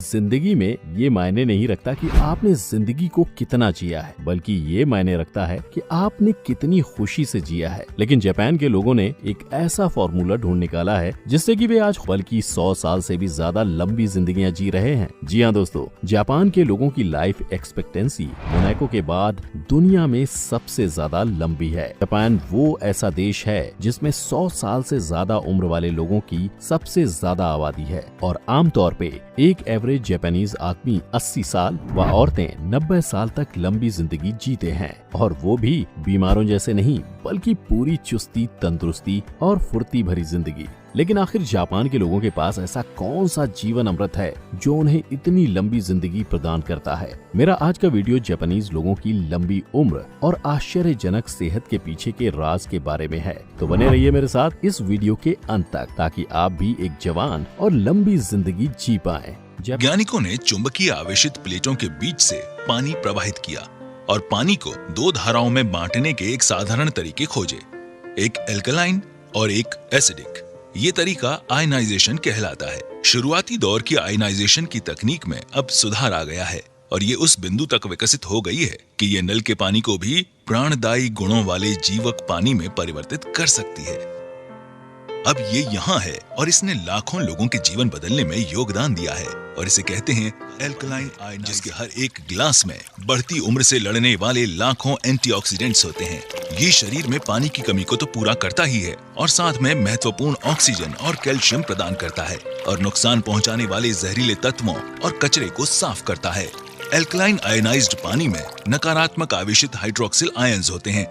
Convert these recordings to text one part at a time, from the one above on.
जिंदगी में ये मायने नहीं रखता कि आपने जिंदगी को कितना जिया है, बल्कि ये मायने रखता है कि आपने कितनी खुशी से जिया है। लेकिन जापान के लोगों ने एक ऐसा फॉर्मूला ढूंढ निकाला है जिससे कि वे आज बल्कि 100 साल से भी ज्यादा लंबी जिंदगियां जी रहे हैं। जी हाँ दोस्तों, जापान के लोगों की लाइफ एक्सपेक्टेंसी मोनाको के बाद दुनिया में सबसे ज्यादा लंबी है। जापान वो ऐसा देश है जिसमें 100 साल से ज्यादा उम्र वाले लोगों की सबसे ज्यादा आबादी है और आमतौर पे एक एवरेज जापानीज आदमी 80 साल व औरतें 90 साल तक लंबी जिंदगी जीते हैं, और वो भी बीमारों जैसे नहीं बल्कि पूरी चुस्ती, तंदुरुस्ती और फुर्ती भरी जिंदगी। लेकिन आखिर जापान के लोगों के पास ऐसा कौन सा जीवन अमृत है जो उन्हें इतनी लंबी जिंदगी प्रदान करता है। मेरा आज का वीडियो जापानीज लोगों की लंबी उम्र और आश्चर्यजनक सेहत के पीछे के राज के बारे में है। तो बने रहिए मेरे साथ इस वीडियो के अंत तक ताकि आप भी एक जवान और लंबी जिंदगी जी पाएं। वैज्ञानिकों ने चुंबकीय आवेशित प्लेटों के बीच से पानी प्रवाहित किया और पानी को दो धाराओं में बांटने के एक साधारण तरीके खोजे, एक एल्कलाइन और एक एसिडिक। ये तरीका आयनाइजेशन कहलाता है। शुरुआती दौर की आयनाइजेशन की तकनीक में अब सुधार आ गया है और ये उस बिंदु तक विकसित हो गई है कि ये नल के पानी को भी प्राणदायी गुणों वाले जीवक पानी में परिवर्तित कर सकती है। अब ये यहाँ है और इसने लाखों लोगों के जीवन बदलने में योगदान दिया है और इसे कहते हैं एल्कलाइन आयन, जिसके हर एक गिलास में बढ़ती उम्र से लड़ने वाले लाखों एंटीऑक्सीडेंट्स होते हैं। ये शरीर में पानी की कमी को तो पूरा करता ही है और साथ में महत्वपूर्ण ऑक्सीजन और कैल्शियम प्रदान करता है और नुकसान पहुंचाने वाले जहरीले तत्वों और कचरे को साफ करता है। एल्कलाइन आयनाइज्ड पानी में नकारात्मक आवेशित हाइड्रोक्सिल आयन्स होते हैं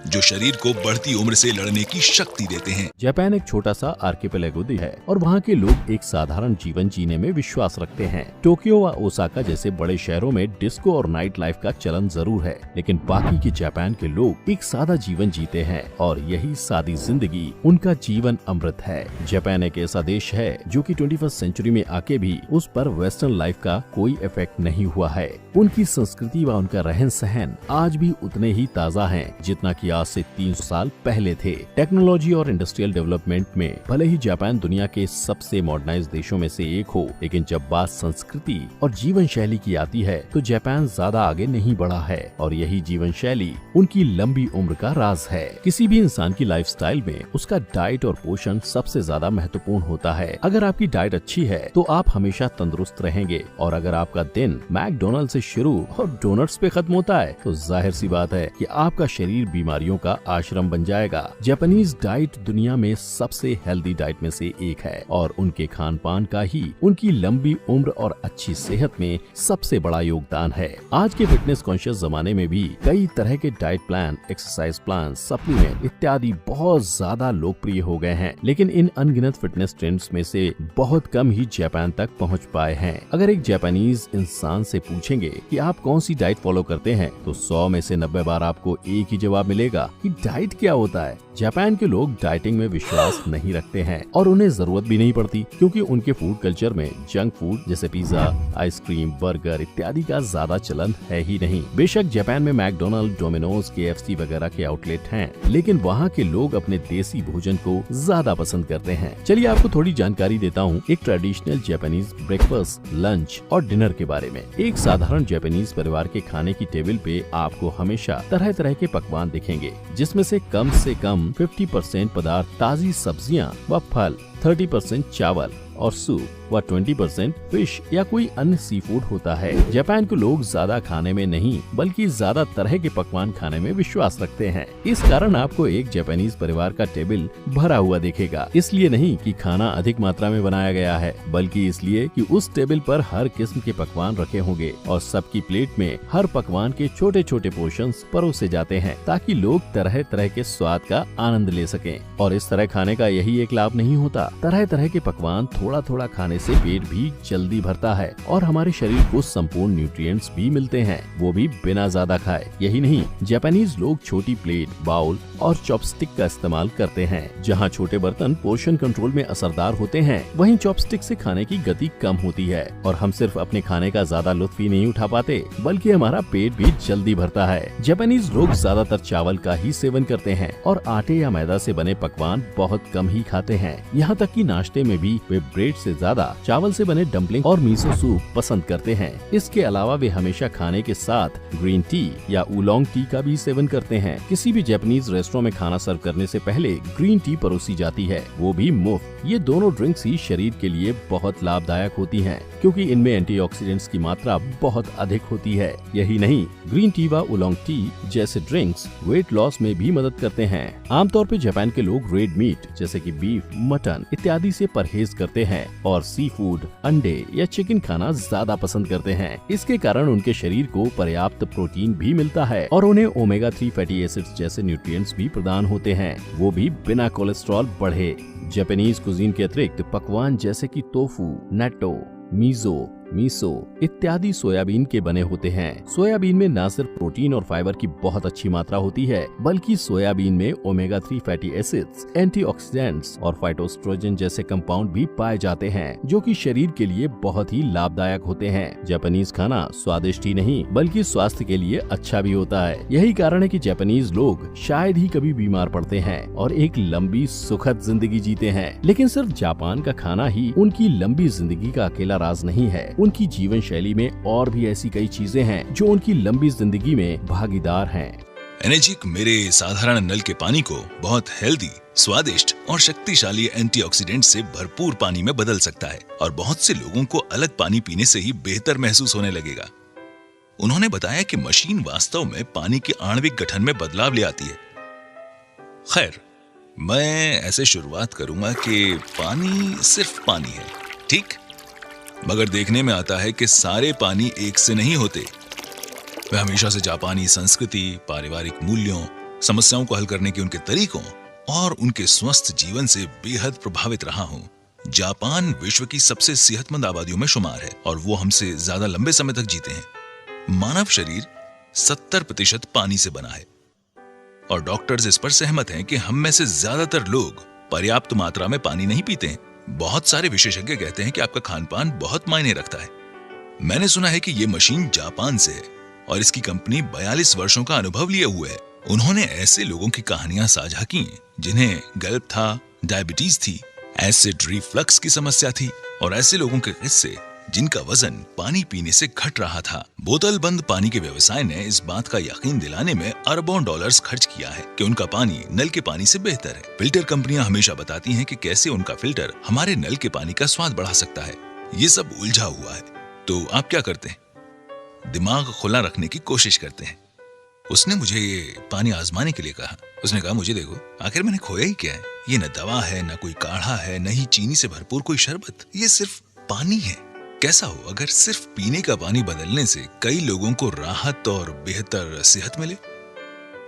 जो शरीर को बढ़ती उम्र से लड़ने की शक्ति देते हैं। जापान एक छोटा सा आर्किपेलागो देश है और वहाँ के लोग एक साधारण जीवन जीने में विश्वास रखते हैं। टोक्यो व ओसाका जैसे बड़े शहरों में डिस्को और नाइट लाइफ का चलन जरूर है, लेकिन बाकी के जापान के लोग एक सादा जीवन जीते हैं और यही सादी जिंदगी उनका जीवन अमृत है। जापान एक ऐसा देश है जो कि 21वीं सेंचुरी में आके भी उस पर वेस्टर्न लाइफ का कोई इफेक्ट नहीं हुआ है। उनकी संस्कृति व उनका रहन सहन आज भी उतने ही ताज़ा है जितना कि आज से 300 साल पहले थे। टेक्नोलॉजी और इंडस्ट्रियल डेवलपमेंट में भले ही जापान दुनिया के सबसे मॉडर्नाइज देशों में से एक हो, लेकिन जब बात संस्कृति और जीवन शैली की आती है तो जापान ज्यादा आगे नहीं बढ़ा है और यही जीवन शैली उनकी लंबी उम्र का राज है। किसी भी इंसान की लाइफस्टाइल में उसका डाइट और पोषण सबसे ज्यादा महत्वपूर्ण होता है। अगर आपकी डाइट अच्छी है तो आप हमेशा तंदुरुस्त रहेंगे, और अगर आपका दिन मैकडोनल्ड से शुरू और डोनट्स पे खत्म होता है तो जाहिर सी बात है कि आपका शरीर बीमारियों का आश्रम बन जाएगा। जापानीज डाइट दुनिया में सबसे हेल्दी डाइट में से एक है और उनके खान पान का ही उनकी लंबी उम्र और अच्छी सेहत में सबसे बड़ा योगदान है। आज के फिटनेस कॉन्शियस जमाने में भी कई तरह के diet plan, exercise plan, supplement इत्यादि बहुत ज्यादा लोकप्रिय हो गए हैं, लेकिन इन अनगिनत फिटनेस ट्रेंड्स में से बहुत कम ही जापान तक पहुँच पाए हैं। अगर एक जापानीज इंसान से पूछेंगे कि आप कौन सी डाइट फॉलो करते हैं तो 100 में से 90 बार आपको एक ही जवाब मिलेगा कि डाइट क्या होता है। जापान के लोग डाइटिंग में विश्वास नहीं रखते हैं और उन्हें जरूरत भी नहीं पड़ती, क्योंकि उनके फूड कल्चर में जंक फूड जैसे पिज्जा, आइसक्रीम, बर्गर इत्यादि का ज्यादा चलन है ही नहीं। बेशक जापान में मैकडोनल्ड, डोमिनोज, KFC वगैरह के आउटलेट हैं, लेकिन वहाँ के लोग अपने देसी भोजन को ज्यादा पसंद करते हैं। चलिए आपको थोड़ी जानकारी देता हूँ एक ट्रेडिशनल जापानीज ब्रेकफास्ट, लंच और डिनर के बारे में। एक साधारण जापानीज परिवार के खाने की टेबल पे आपको हमेशा तरह तरह के पकवान दिखेंगे, जिसमें से कम 50% पदार्थ ताजी सब्जियां व फल, 30% चावल और सूप व 20% फिश या कोई अन्य सी फूड होता है। जापान के लोग ज्यादा खाने में नहीं बल्कि ज्यादा तरह के पकवान खाने में विश्वास रखते हैं। इस कारण आपको एक जापानीज परिवार का टेबल भरा हुआ दिखेगा। इसलिए नहीं कि खाना अधिक मात्रा में बनाया गया है, बल्कि इसलिए कि उस टेबल पर हर किस्म के पकवान रखे होंगे और सबकी प्लेट में हर पकवान के छोटे छोटे पोर्शंस परोसे जाते हैं ताकि लोग तरह तरह के स्वाद का आनंद ले सकें। और इस तरह खाने का यही एक लाभ नहीं होता, तरह तरह के पकवान थोड़ा थोड़ा खाने से पेट भी जल्दी भरता है और हमारे शरीर को संपूर्ण न्यूट्रिएंट्स भी मिलते हैं, वो भी बिना ज्यादा खाए। यही नहीं, जापानीज लोग छोटी प्लेट, बाउल और चॉपस्टिक का इस्तेमाल करते हैं। जहाँ छोटे बर्तन पोर्शन कंट्रोल में असरदार होते हैं, वहीं चॉपस्टिक से खाने की गति कम होती है और हम सिर्फ अपने खाने का ज्यादा लुत्फ ही नहीं उठा पाते बल्कि हमारा पेट भी जल्दी भरता है। जापानीज लोग ज्यादातर चावल का ही सेवन करते हैं और आटे या मैदा से बने पकवान बहुत कम ही खाते हैं। यहाँ तक कि नाश्ते में भी वे ब्रेड से ज्यादा चावल से बने डम्पलिंग और मीसो सूप पसंद करते हैं। इसके अलावा वे हमेशा खाने के साथ ग्रीन टी या उलोंग टी का भी सेवन करते हैं। किसी भी जापानीज रेस्टोरेंट में खाना सर्व करने से पहले ग्रीन टी परोसी जाती है, वो भी मुफ्त। ये दोनों ड्रिंक्स ही शरीर के लिए बहुत लाभदायक होती हैं, क्योंकि इनमें एंटीऑक्सीडेंट्स की मात्रा बहुत अधिक होती है। यही नहीं, ग्रीन टी व उलोंग टी जैसे ड्रिंक्स वेट लॉस में भी मदद करते हैं। आमतौर पर जापान के लोग रेड मीट जैसे कि बीफ, मटन इत्यादि से परहेज करते हैं और सी फूड, अंडे या चिकन खाना ज्यादा पसंद करते हैं। इसके कारण उनके शरीर को पर्याप्त प्रोटीन भी मिलता है और उन्हें ओमेगा 3 फैटी एसिड्स जैसे न्यूट्रिएंट्स भी प्रदान होते हैं, वो भी बिना कोलेस्ट्रॉल बढ़े। जापानीज कुजीन के अतिरिक्त पकवान जैसे कि टोफू, नेट्टो, मीसो इत्यादि सोयाबीन के बने होते हैं। सोयाबीन में न सिर्फ प्रोटीन और फाइबर की बहुत अच्छी मात्रा होती है, बल्कि सोयाबीन में ओमेगा 3 फैटी एसिड्स, एंटीऑक्सीडेंट्स और फाइटोस्ट्रोजन जैसे कंपाउंड भी पाए जाते हैं, जो कि शरीर के लिए बहुत ही लाभदायक होते हैं। जापानीज खाना स्वादिष्ट ही नहीं बल्कि स्वास्थ्य के लिए अच्छा भी होता है। यही कारण है कि जापानीज लोग शायद ही कभी बीमार पड़ते हैं और एक लंबी सुखद जिंदगी जीते हैं। लेकिन सिर्फ जापान का खाना ही उनकी लंबी जिंदगी का अकेला राज नहीं है। उनकी जीवन शैली में और भी ऐसी कई चीजें हैं जो उनकी लंबी जिंदगी में भागीदार हैं। एनर्जिक मेरे साधारण नल के पानी को बहुत हेल्दी, स्वादिष्ट और शक्तिशाली एंटीऑक्सीडेंट से भरपूर पानी में बदल सकता है और बहुत से लोगों को अलग पानी पीने से ही बेहतर महसूस होने लगेगा। उन्होंने बताया कि मशीन वास्तव में पानी के आणविक गठन में बदलाव ले आती है। खैर, मैं ऐसे शुरुआत करूंगा कि पानी सिर्फ पानी है, ठीक, मगर देखने में आता है कि सारे पानी एक से नहीं होते। मैं हमेशा से जापानी संस्कृति, पारिवारिक मूल्यों, समस्याओं को हल करने के उनके तरीकों और उनके स्वस्थ जीवन से बेहद प्रभावित रहा हूं। जापान विश्व की सबसे सेहतमंद आबादियों में शुमार है और वो हमसे ज्यादा लंबे समय तक जीते हैं। मानव शरीर 70% पानी से बना है और डॉक्टर्स इस पर सहमत हैं कि हम में से ज्यादातर लोग पर्याप्त मात्रा में पानी नहीं पीते हैं। बहुत सारे विशेषज्ञ कहते हैं कि आपका खानपान बहुत मायने रखता है। मैंने सुना है कि ये मशीन जापान से है और इसकी कंपनी 42 वर्षों का अनुभव लिए हुए है। उन्होंने ऐसे लोगों की कहानियां साझा की जिन्हें गल्प था, डायबिटीज थी, एसिड रिफ्लक्स की समस्या थी और ऐसे लोगों के किस्से जिनका वजन पानी पीने से घट रहा था। बोतल बंद पानी के व्यवसाय ने इस बात का यकीन दिलाने में अरबों डॉलर्स खर्च किया है कि उनका पानी नल के पानी से बेहतर है। फिल्टर कंपनियां हमेशा बताती हैं कि कैसे उनका फिल्टर हमारे नल के पानी का स्वाद बढ़ा सकता है। ये सब उलझा हुआ है। तो आप क्या करते हैं? दिमाग खुला रखने की कोशिश करते हैं। उसने मुझे ये पानी आजमाने के लिए कहा। उसने कहा, मुझे देखो, आखिर मैंने खोया ही क्या है? ये न दवा है, न कोई काढ़ा है, न ही चीनी से भरपूर कोई शरबत। ये सिर्फ पानी है। कैसा हो अगर सिर्फ पीने का पानी बदलने से कई लोगों को राहत और बेहतर सेहत मिले?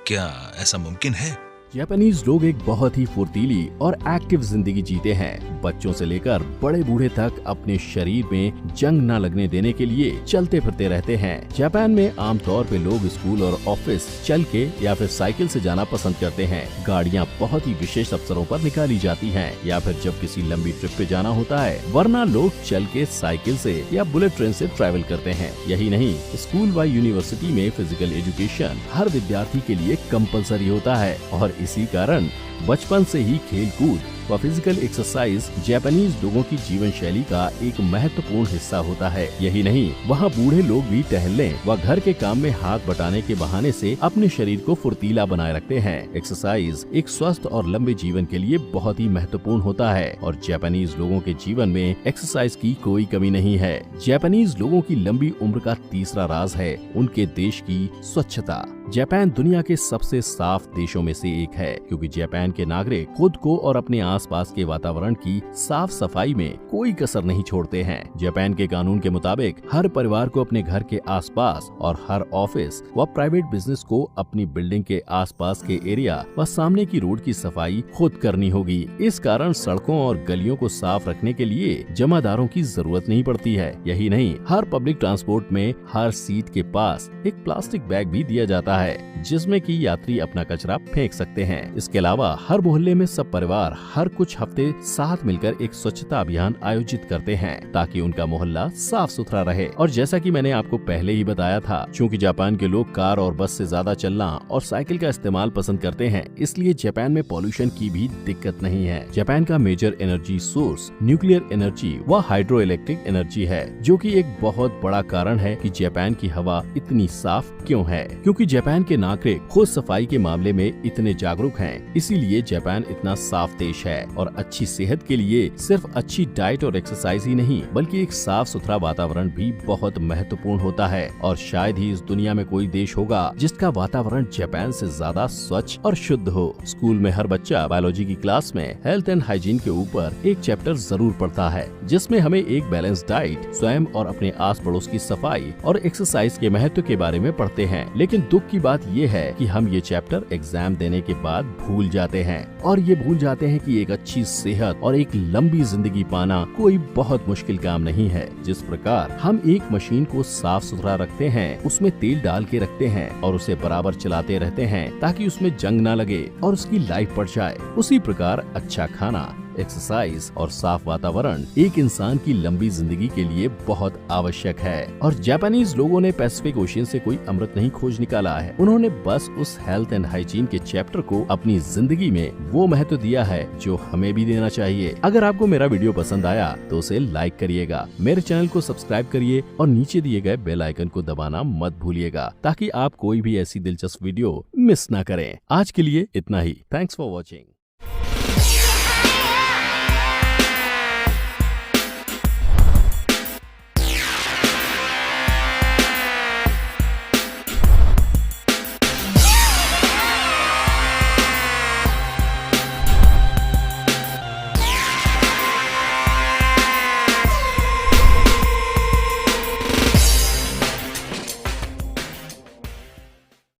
क्या ऐसा मुमकिन है? जापानीज लोग एक बहुत ही फुर्तीली और एक्टिव जिंदगी जीते हैं। बच्चों से लेकर बड़े बूढ़े तक अपने शरीर में जंग न लगने देने के लिए चलते फिरते रहते हैं। जापान में आमतौर पे लोग स्कूल और ऑफिस चल के या फिर साइकिल से जाना पसंद करते हैं। गाड़ियाँ बहुत ही विशेष अवसरों पर निकाली जाती हैं या फिर जब किसी लंबी ट्रिप पे जाना होता है, वरना लोग चल के, साइकिल से या बुलेट ट्रेन से ट्रैवल करते हैं। यही नहीं, स्कूल व यूनिवर्सिटी में फिजिकल एजुकेशन हर विद्यार्थी के लिए कंपलसरी होता है और इसी कारण बचपन से ही खेल कूद व फिजिकल एक्सरसाइज जापानीज लोगों की जीवन शैली का एक महत्वपूर्ण हिस्सा होता है। यही नहीं, वहाँ बूढ़े लोग भी टहलने व घर के काम में हाथ बटाने के बहाने से अपने शरीर को फुर्तीला बनाए रखते हैं। एक्सरसाइज एक स्वस्थ और लंबे जीवन के लिए बहुत ही महत्वपूर्ण होता है और जापानीज लोगों के जीवन में एक्सरसाइज की कोई कमी नहीं है। जापानीज लोगों की लंबी उम्र का तीसरा राज है उनके देश की स्वच्छता। जापान दुनिया के सबसे साफ देशों में से एक है, क्योंकि जापान के नागरिक खुद को और अपने आसपास के वातावरण की साफ सफाई में कोई कसर नहीं छोड़ते हैं। जापान के कानून के मुताबिक हर परिवार को अपने घर के आसपास और हर ऑफिस व प्राइवेट बिजनेस को अपनी बिल्डिंग के आसपास के एरिया व सामने की रोड की सफाई खुद करनी होगी। इस कारण सड़कों और गलियों को साफ रखने के लिए जमादारों की जरूरत नहीं पड़ती है। यही नहीं, हर पब्लिक ट्रांसपोर्ट में हर सीट के पास एक प्लास्टिक बैग भी दिया जाता है जिसमें कि यात्री अपना कचरा फेंक सकते हैं। इसके अलावा हर मोहल्ले में सब परिवार हर कुछ हफ्ते साथ मिलकर एक स्वच्छता अभियान आयोजित करते हैं ताकि उनका मोहल्ला साफ सुथरा रहे। और जैसा कि मैंने आपको पहले ही बताया था, क्योंकि जापान के लोग कार और बस से ज्यादा चलना और साइकिल का इस्तेमाल पसंद करते हैं, इसलिए जापान में पॉल्यूशन की भी दिक्कत नहीं है। जापान का major energy source nuclear energy व हाइड्रो इलेक्ट्रिक एनर्जी है, जो कि एक बहुत बड़ा कारण है कि जापान की हवा इतनी साफ क्यों है। क्योंकि जापान के नागरिक खुद सफाई के मामले में इतने जागरूक हैं, इसीलिए जापान इतना साफ देश है। और अच्छी सेहत के लिए सिर्फ अच्छी डाइट और एक्सरसाइज ही नहीं, बल्कि एक साफ सुथरा वातावरण भी बहुत महत्वपूर्ण होता है। और शायद ही इस दुनिया में कोई देश होगा जिसका वातावरण जापान से ज्यादा स्वच्छ और शुद्ध हो। स्कूल में हर बच्चा बायोलॉजी की क्लास में हेल्थ एंड हाइजीन के ऊपर एक चैप्टर जरूर पढ़ता है, जिसमें हमें एक बैलेंस डाइट, स्वयं और अपने आस पड़ोस की सफाई और एक्सरसाइज के महत्व के बारे में पढ़ते हैं। लेकिन दुख की बात ये है कि हम ये चैप्टर एग्जाम देने के बाद भूल जाते हैं, और ये भूल जाते हैं कि एक अच्छी सेहत और एक लंबी जिंदगी पाना कोई बहुत मुश्किल काम नहीं है। जिस प्रकार हम एक मशीन को साफ सुथरा रखते हैं, उसमें तेल डाल के रखते हैं और उसे बराबर चलाते रहते हैं ताकि उसमें जंग ना लगे और उसकी लाइफ बढ़ जाए, उसी प्रकार अच्छा खाना, एक्सरसाइज और साफ वातावरण एक इंसान की लंबी जिंदगी के लिए बहुत आवश्यक है। और जापानीज लोगों ने पैसिफिक ओशियन से कोई अमृत नहीं खोज निकाला है, उन्होंने बस उस हेल्थ एंड हाइजीन के चैप्टर को अपनी जिंदगी में वो महत्व दिया है जो हमें भी देना चाहिए। अगर आपको मेरा वीडियो पसंद आया तो उसे लाइक करिएगा, मेरे चैनल को सब्सक्राइब करिए और नीचे दिए गए बेल आइकन को दबाना मत भूलिएगा, ताकि आप कोई भी ऐसी दिलचस्प वीडियो मिस ना करें। आज के लिए इतना ही। Thanks for watching.